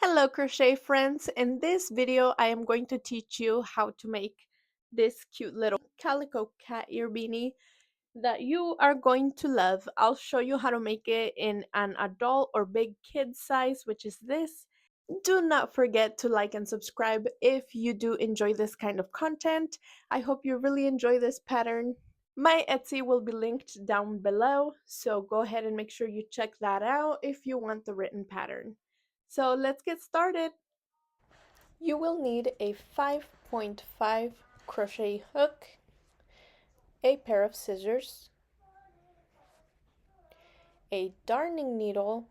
Hello crochet friends, in this video I am going to teach you how to make this cute little calico cat ear beanie that you are going to love. I'll show you how to make it in an adult or big kid size, which is this. Do not forget to like and subscribe if you do enjoy this kind of content. I hope you really enjoy this pattern. My Etsy will be linked down below, so go ahead and make sure you check that out if you want the written pattern. So let's get started. You will need a 5.5 crochet hook, a pair of scissors, a darning needle,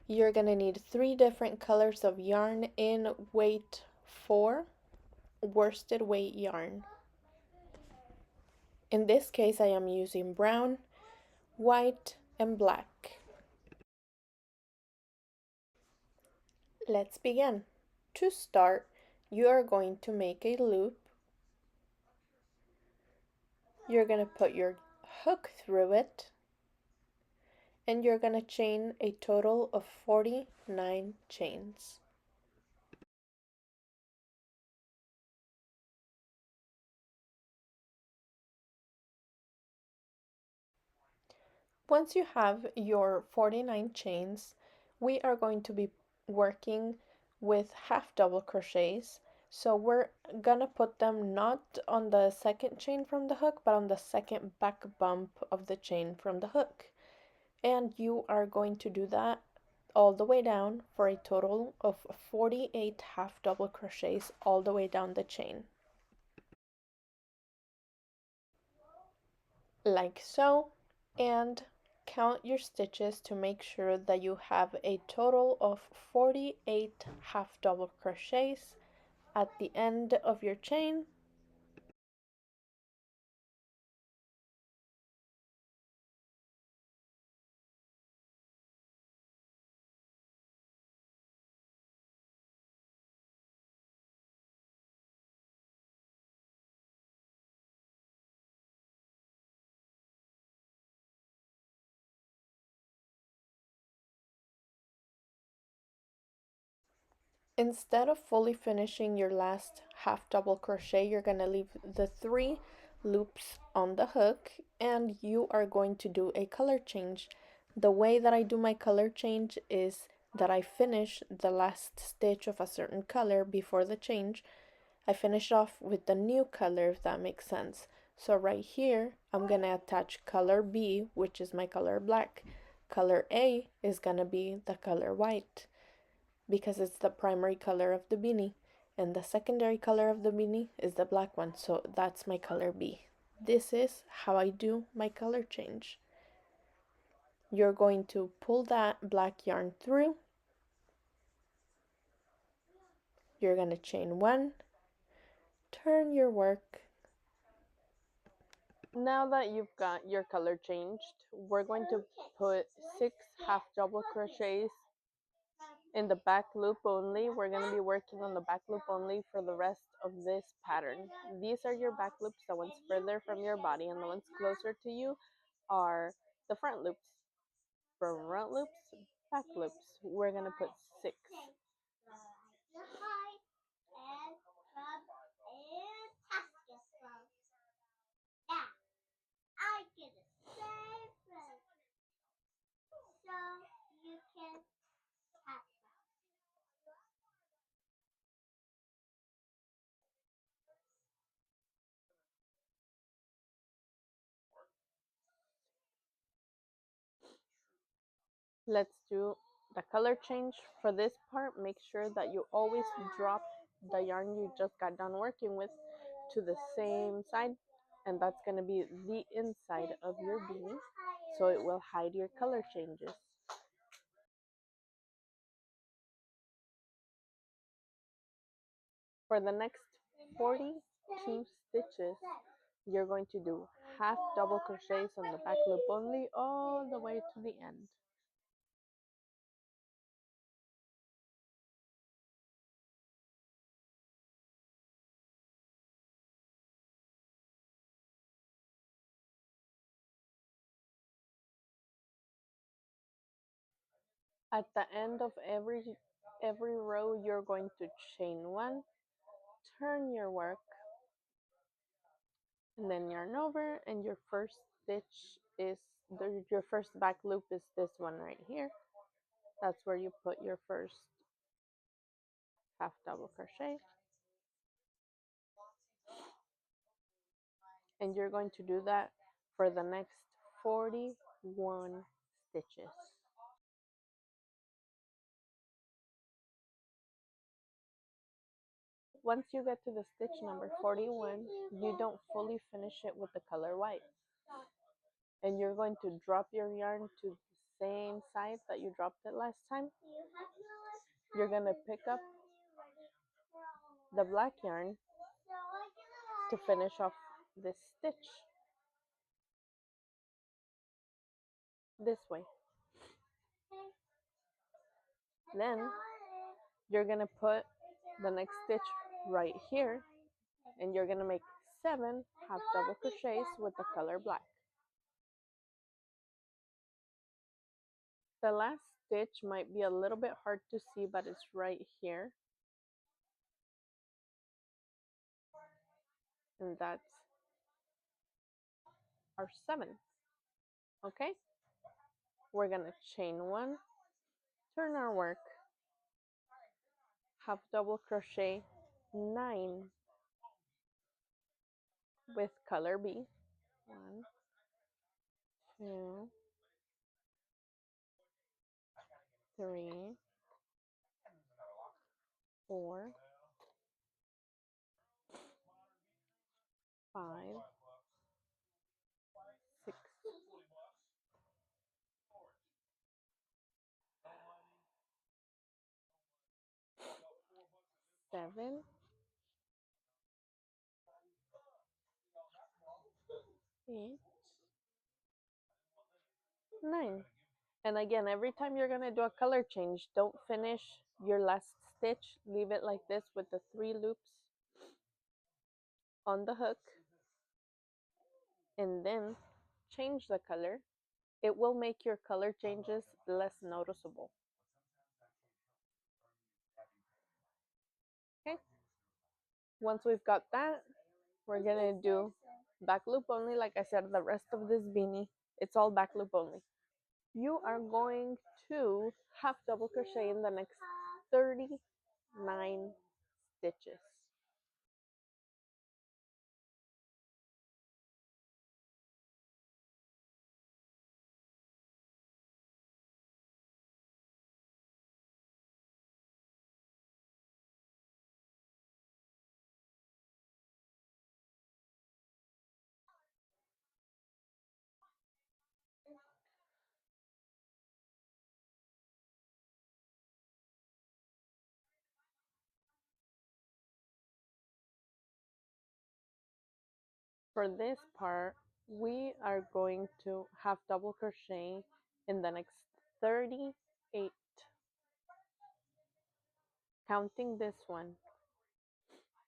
you're going to need 3 different colors of yarn in weight 4 worsted weight yarn. In this case I am using brown, white, and black. Let's begin. To start, you are going to make a loop. You're going to put your hook through it, and you're going to chain a total of 49 chains. Once you have your 49 chains, we are going to be working with half double crochets. So we're gonna put them not on the second chain from the hook, but on the second back bump of the chain from the hook. And you are going to do that all the way down for a total of 48 half double crochets all the way down the chain. Like so, and count your stitches to make sure that you have a total of 48 half double crochets at the end of your chain. Instead of fully finishing your last half double crochet, you're going to leave the 3 loops on the hook, and you are going to do a color change. The way that I do my color change is that I finish the last stitch of a certain color before the change. I finish off with the new color, if that makes sense. So right here, I'm going to attach color B, which is my color black. Color A is going to be the color white, because it's the primary color of the beanie, and the secondary color of the beanie is the black one, so that's my color B. This is how I do my color change. You're going to pull that black yarn through, you're going to chain 1, turn your work. Now that you've got your color changed, we're going to put 6 half double crochets in the back loop only. We're going to be working on the back loop only for the rest of this pattern. These are your back loops. The ones further from your body and the ones closer to you are the front loops. Front loops, back loops. We're going to put 6. Let's do the color change. For this part, make sure that you always drop the yarn you just got done working with to the same side, and that's going to be the inside of your beanie, so it will hide your color changes. For the next 42 stitches, you're going to do half double crochets on the back loop only all the way to the end. At the end of every row, you're going to chain one, turn your work, and then yarn over, and your first stitch is your first back loop is this one right here. That's where you put your first half double crochet, and you're going to do that for the next 41 stitches. Once you get to the stitch number 41, you don't fully finish it with the color white. And you're going to drop your yarn to the same side that you dropped it last time. You're going to pick up the black yarn to finish off this stitch this way. Then you're going to put the next stitch right here, and you're going to make 7 half double crochets with the color black. The last stitch might be a little bit hard to see, but it's right here. And that's our 7th. Okay? We're going to chain 1, turn our work, half double crochet 9 with color B. 1, 2, 3, 4, 5, 6, 7, 8, 9. And again, every time you're going to do a color change, don't finish your last stitch. Leave it like this with the 3 loops on the hook. And then change the color. It will make your color changes less noticeable. Okay. Once we've got that, we're going to do back loop only. Like I said, the rest of this beanie, it's all back loop only. You are going to half double crochet in the next 39 stitches. For this part, we are going to half double crochet in the next 38, counting this one.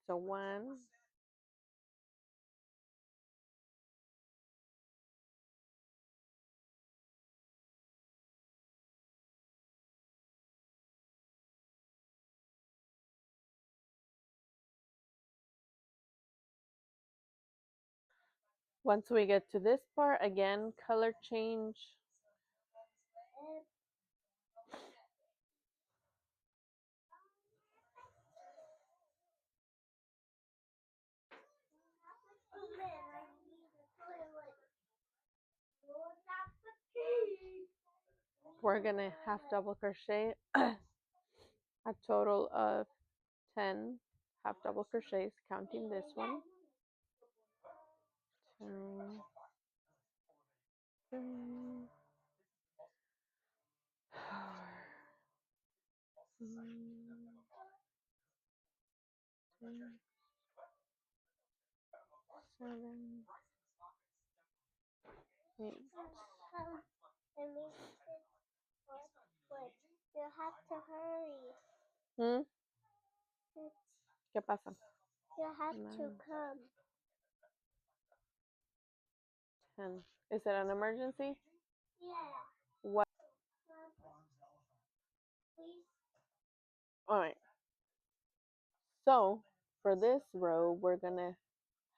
So 1, once we get to this part, again, color change. We're gonna half double crochet a total of 10 half double crochets, counting this one. 2, 3, 4, 5, 6, 7, 8. You have to hurry. Hmm? ¿Qué pasa? You have to come. 10. Is it an emergency? Yeah. What? Alright, so for this row, we're gonna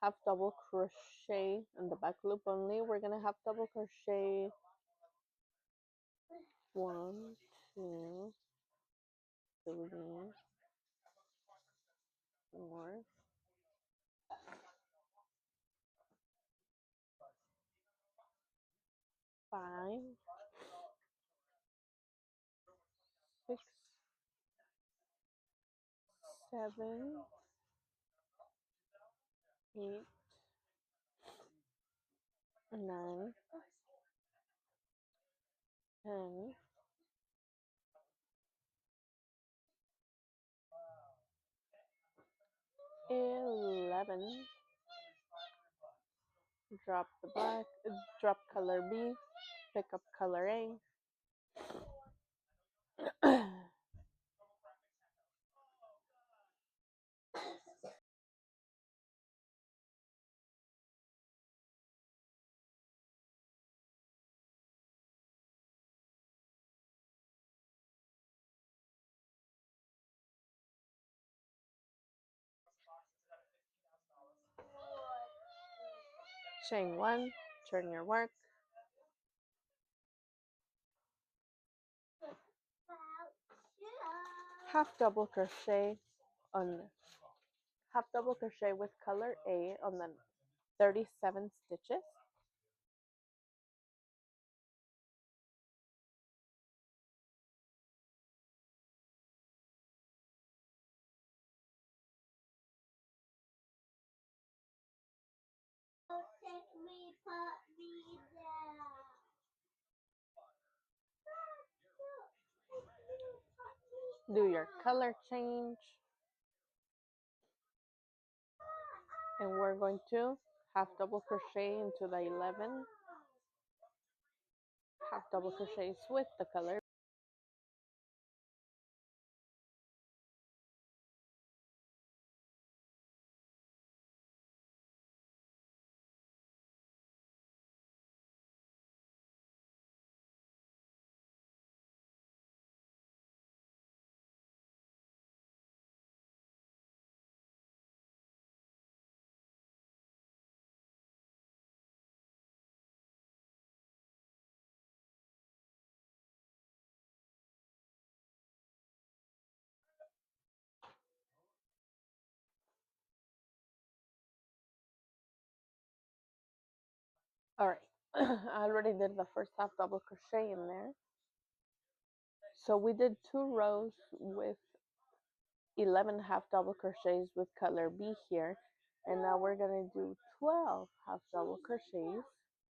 half double crochet in the back loop only. We're gonna half double crochet 1, 2, 3, 4, 5, 6, 7, 8, 9, 10, 11. Drop the black, drop color B, pick up color A. Chain 1, turn your work, half double crochet on half double crochet with color A on the 37 stitches. Do your color change, and we're going to half double crochet into the 11, half double crochets with the color. All right, I already did the first half double crochet in there. So we did 2 rows with 11 half double crochets with color B here, and now we're gonna do 12 half double crochets,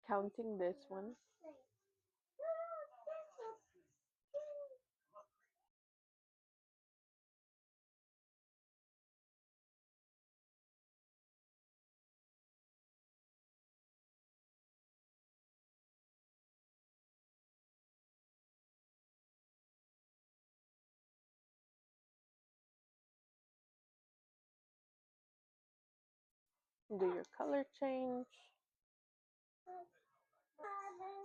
counting this one. Do your color change,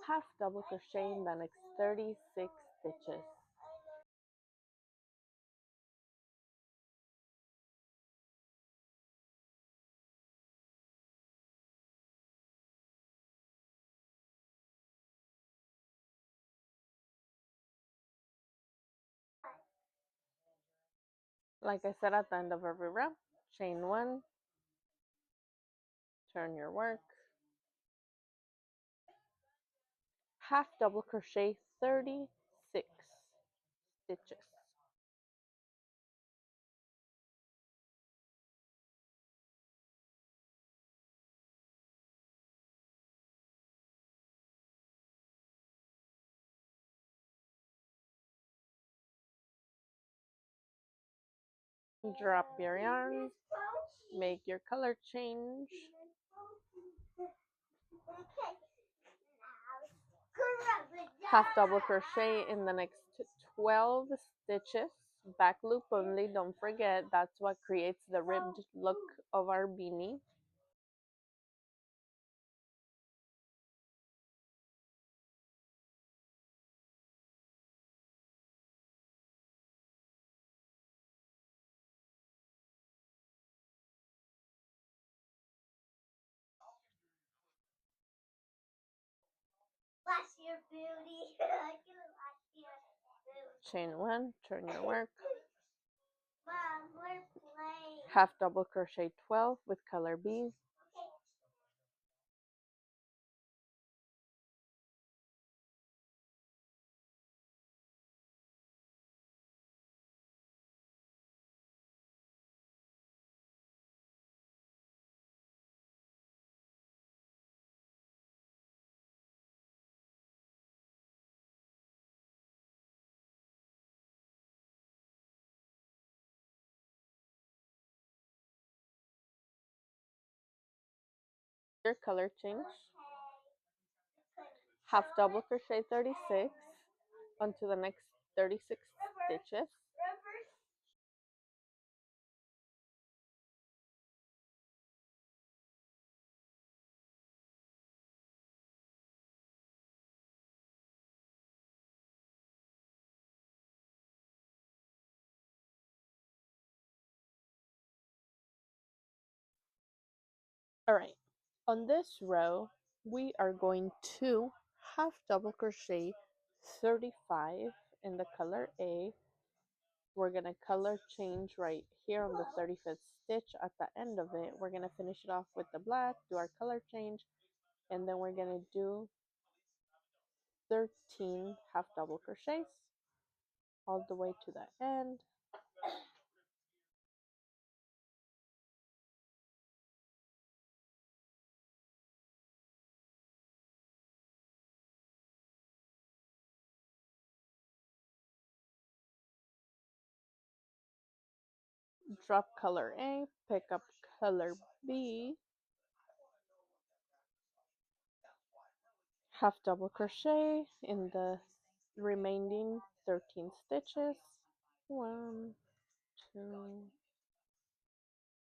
half double crochet in the next 36 stitches. Like I said at the end of every row, chain 1, turn your work, half double crochet 36 stitches. Drop your yarn, make your color change, half double crochet in the next 12 stitches, back loop only, don't forget, that's what creates the ribbed look of our beanie. Chain one, turn your work. Mom, we're playing. Half double crochet 12 with color bees. Your color change. Half double crochet 36 onto the next 36 stitches. All right, on this row we are going to half double crochet 35 in the color A. We're going to color change right here on the 35th stitch. At the end of it, we're going to finish it off with the black, do our color change, and then we're going to do 13 half double crochets all the way to the end. Drop color A, pick up color B, half double crochet in the remaining 13 stitches. 1, 2,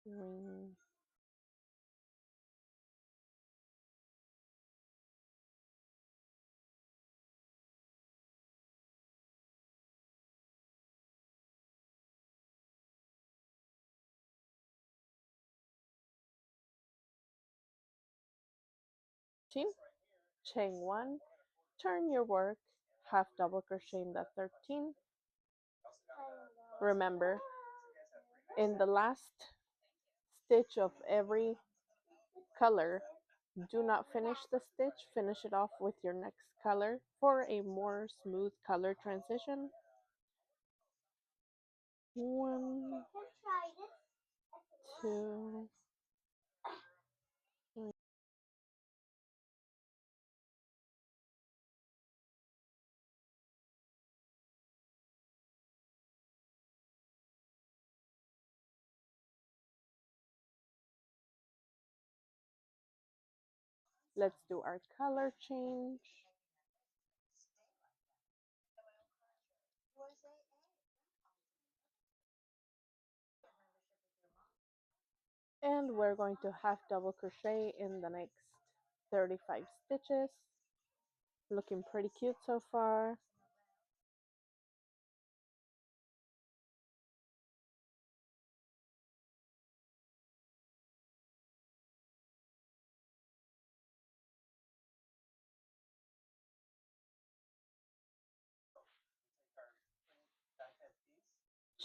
3, chain 1, turn your work, half double crochet in the 13. Remember, in the last stitch of every color, do not finish the stitch, finish it off with your next color for a more smooth color transition. 1, 2, 3. Let's do our color change. And we're going to half double crochet in the next 35 stitches. Looking pretty cute so far.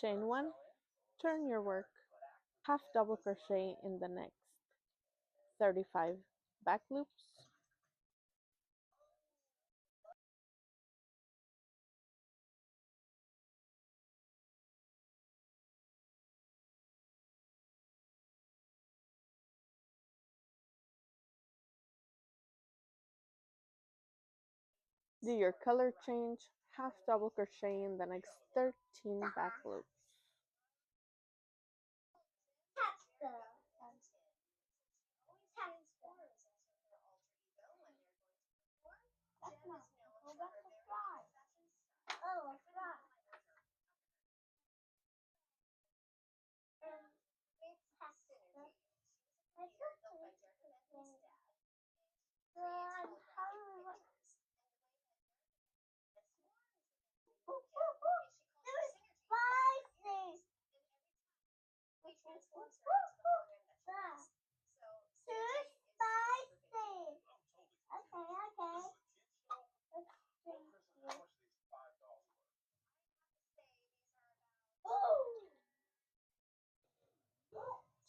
Chain 1, turn your work, half double crochet in the next 35 back loops. Do your color change, half double crochet in the next 13 back loops.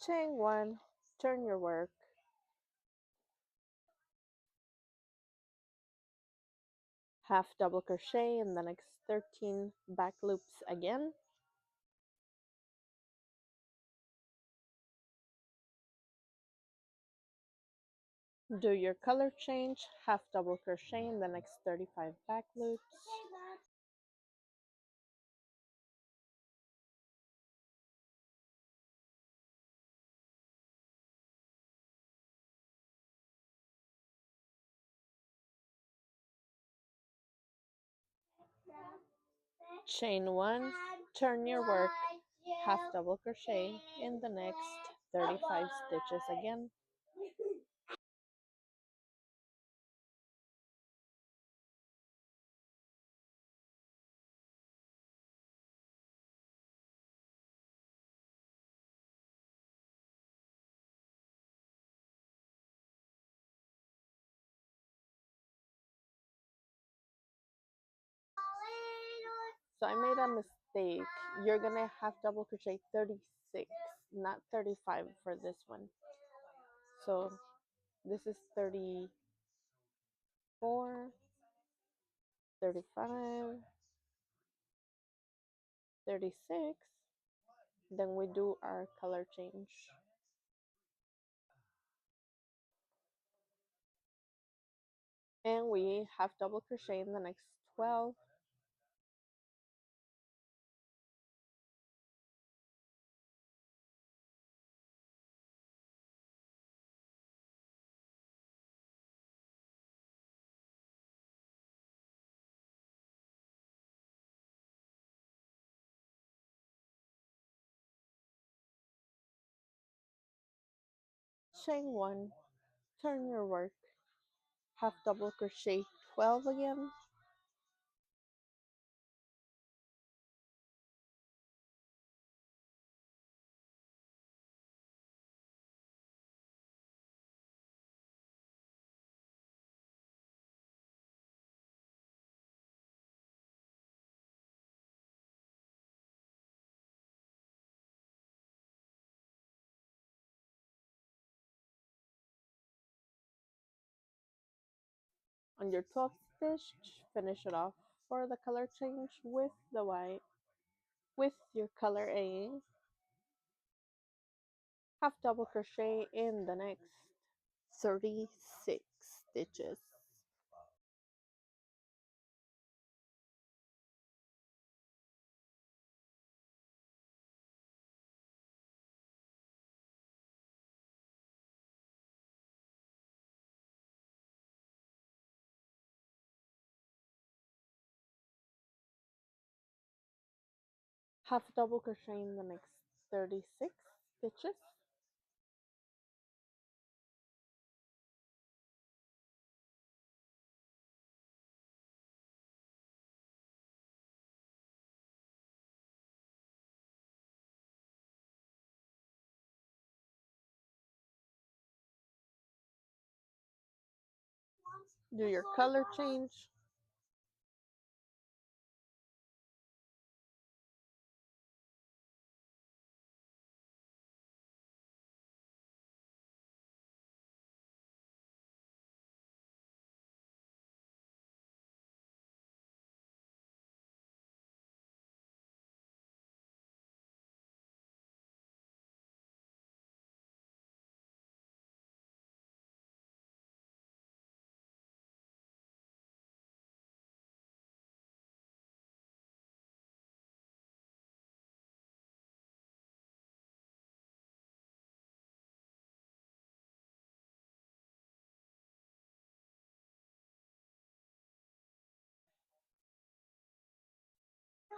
Chain 1, turn your work, half double crochet in the next 13 back loops again. Do your color change, half double crochet in the next 35 back loops. Chain 1, turn your work, half double crochet in the next 35 stitches again. So I made a mistake. You're gonna half double crochet 36, not 35 for this one. So this is 34, 35, 36. Then we do our color change. And we half double crochet in the next 12. Chain 1, turn your work, half double crochet 12 again. On your 12th stitch, finish it off for the color change with the white, with your color A, half double crochet in the next 36 stitches. Half double crochet in the next 36 stitches. Do your color change.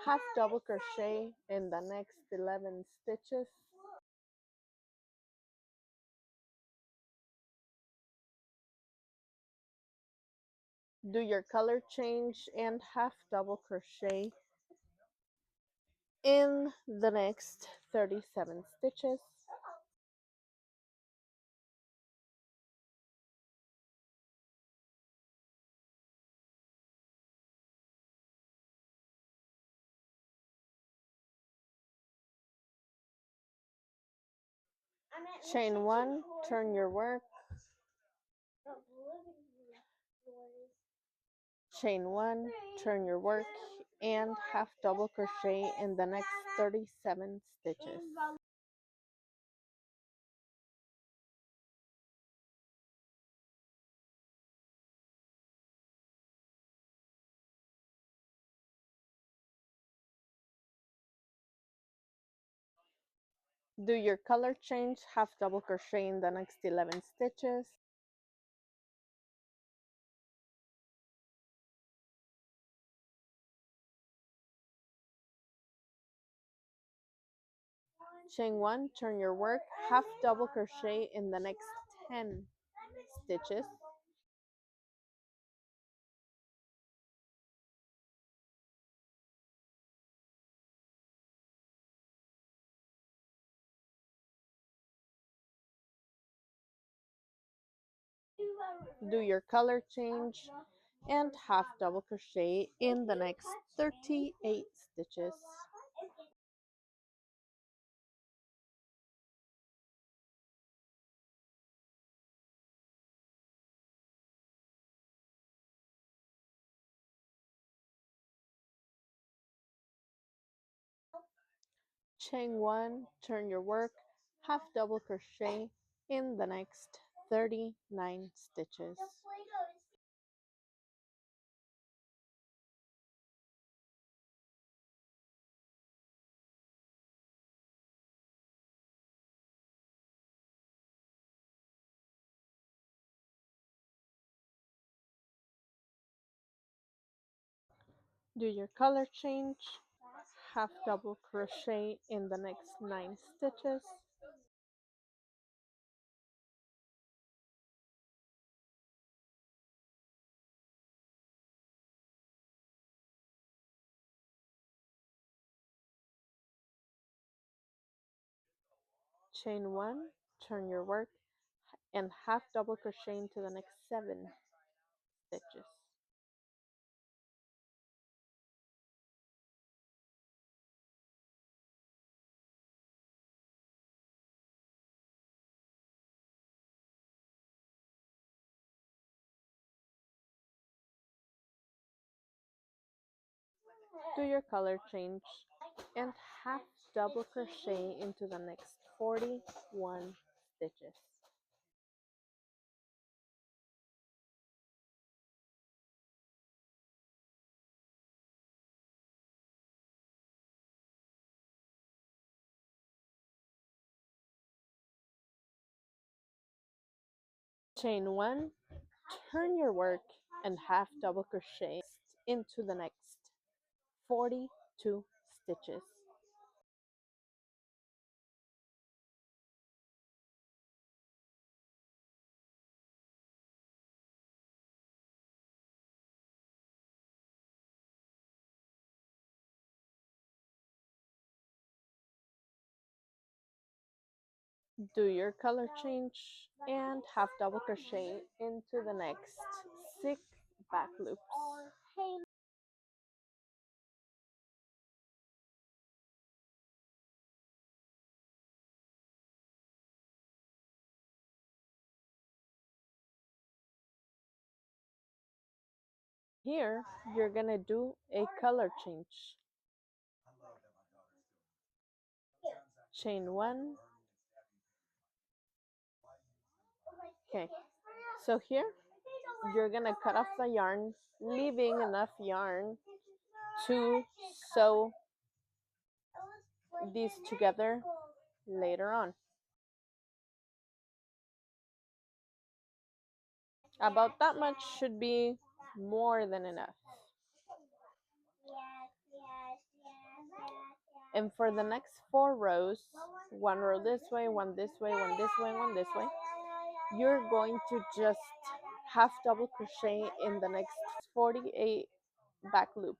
Half double crochet in the next 11 stitches. Do your color change and half double crochet in the next 37 stitches. Chain 1, turn your work. Chain 1, turn your work, and half double crochet in the next 37 stitches. Do your color change, half double crochet in the next 11 stitches. Chain 1, turn your work, half double crochet in the next 10 stitches. Do your color change and half double crochet in the next 38 stitches. Chain 1, turn your work, half double crochet in the next 39 stitches. Do your color change, half double crochet in the next 9 stitches. Chain 1, turn your work, and half double crochet into the next 7 stitches. Do your color change and half double crochet into the next 41 stitches. Chain 1, turn your work, and half double crochet into the next 42 stitches. Do your color change and half double crochet into the next 6 back loops. Here, you're gonna do a color change. Chain 1. Okay, so here, you're gonna cut off the yarn, leaving enough yarn to sew these together later on. About that much should be more than enough. And for the next 4 rows, 1 row this way, 1 this way, 1 this way, 1 this way, you're going to just half double crochet in the next 48 back loops.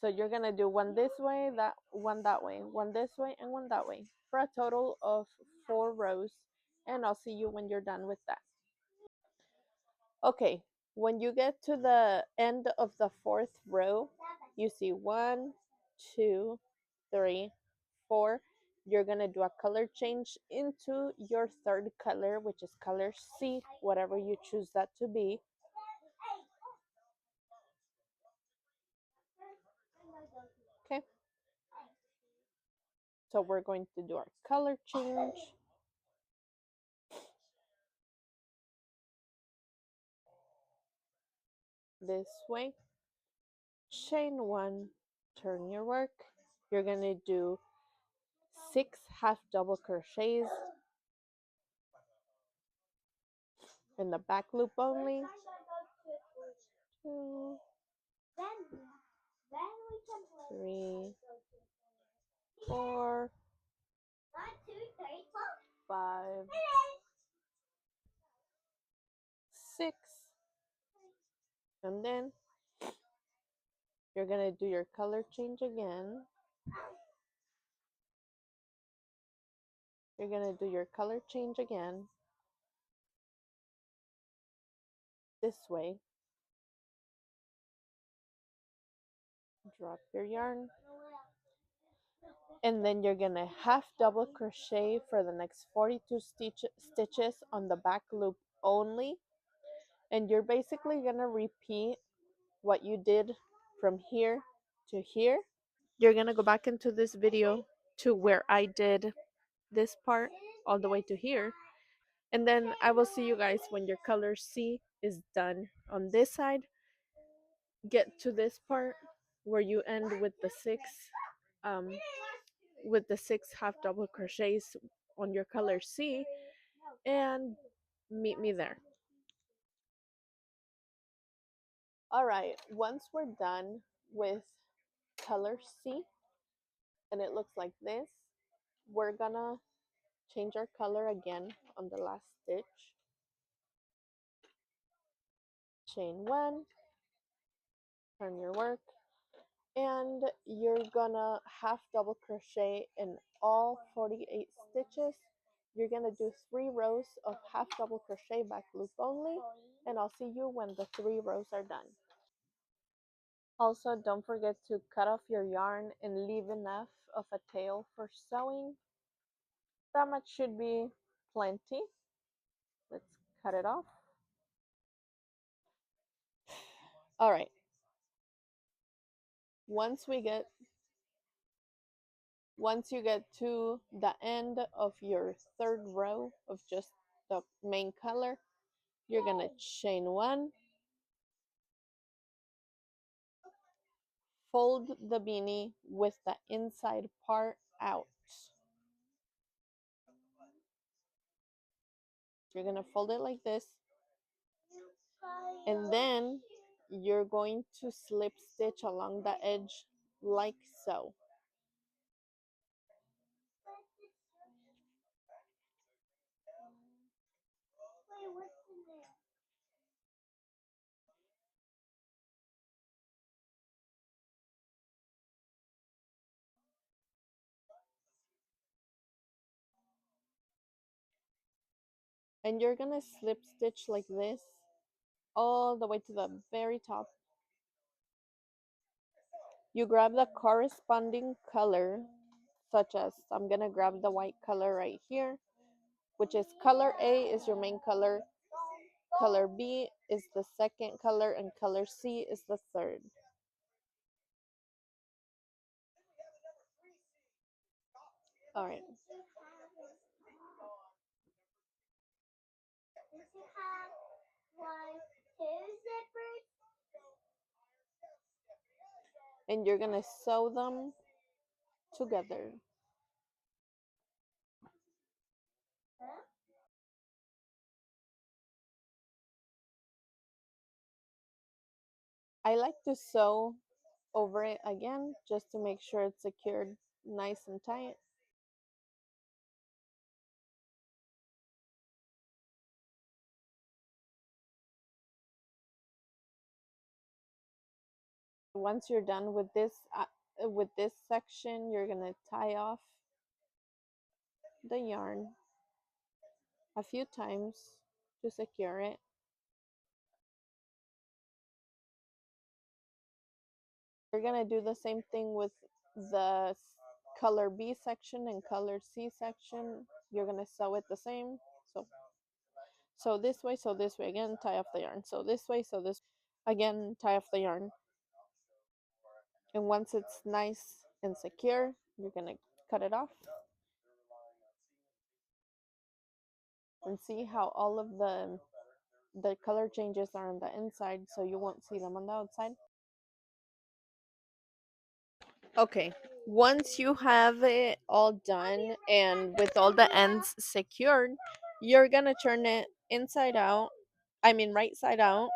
So you're gonna do 1 this way, that 1 that way, 1 this way, and 1 that way for a total of 4 rows. And I'll see you when you're done with that. Okay, when you get to the end of the 4th row, you see 1, 2, 3, 4, you're gonna do a color change into your third color, which is color C, whatever you choose that to be. Okay, so we're going to do our color change. This way, chain one, turn your work. You're gonna do 6 half double crochets in the back loop only. 2, 3, 4, 5, 6, and then you're gonna do your color change again. You're gonna do your color change again this way. Drop your yarn, and then you're gonna half double crochet for the next 42 stitches on the back loop only, and you're basically gonna repeat what you did from here to here. You're gonna go back into this video to where I did this part all the way to here, and then I will see you guys when your color C is done on this side. Get to this part where you end with the um six half double crochets on your color C, and meet me there. All right, once we're done with color C and it looks like this, we're gonna change our color again on the last stitch. Chain one, turn your work, and you're gonna half double crochet in all 48 stitches. You're gonna do 3 rows of half double crochet back loop only, and I'll see you when the 3 rows are done. Also, don't forget to cut off your yarn and leave enough of a tail for sewing. That much should be plenty. Let's cut it off. All right. Once you get to the end of your third row of just the main color, you're gonna chain one, fold the beanie with the inside part out. You're gonna fold it like this, and then you're going to slip stitch along the edge like so. And you're gonna slip stitch like this all the way to the very top. You grab the corresponding color, such as I'm gonna grab the white color right here, which is color A is your main color, color B is the second color, and color C is the third. All right. And you're gonna sew them together. I like to sew over it again just to make sure it's secured nice and tight. Once you're done with this section, you're gonna tie off the yarn a few times to secure it. You're gonna do the same thing with the color B section and color C section, you're gonna sew it the same. So this way, so this way again, tie off the yarn. So this way, so this again, tie off the yarn. And once it's nice and secure, you're gonna cut it off. And see how all of the color changes are on the inside, so you won't see them on the outside. Okay, once you have it all done and with all the ends secured, you're gonna turn it inside out, I mean right side out.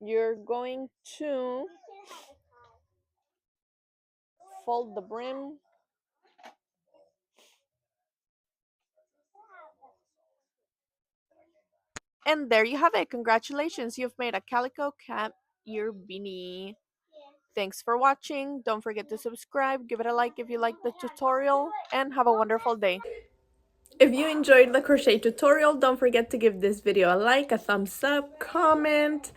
You're going to fold the brim. And there you have it. Congratulations, you've made a calico cat ear beanie. Thanks for watching. Don't forget to subscribe, give it a like if you like the tutorial, and have a wonderful day. If you enjoyed the crochet tutorial, don't forget to give this video a like, a thumbs up, comment,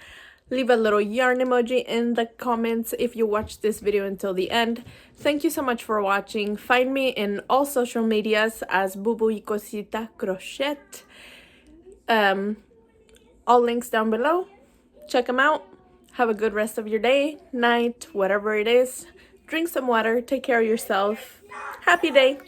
leave a little yarn emoji in the comments if you watched this video until the end. Thank you so much for watching. Find me in all social medias as Bubu y Cosita Crochet. All links down below. Check them out. Have a good rest of your day, night, whatever it is. Drink some water. Take care of yourself. Happy day.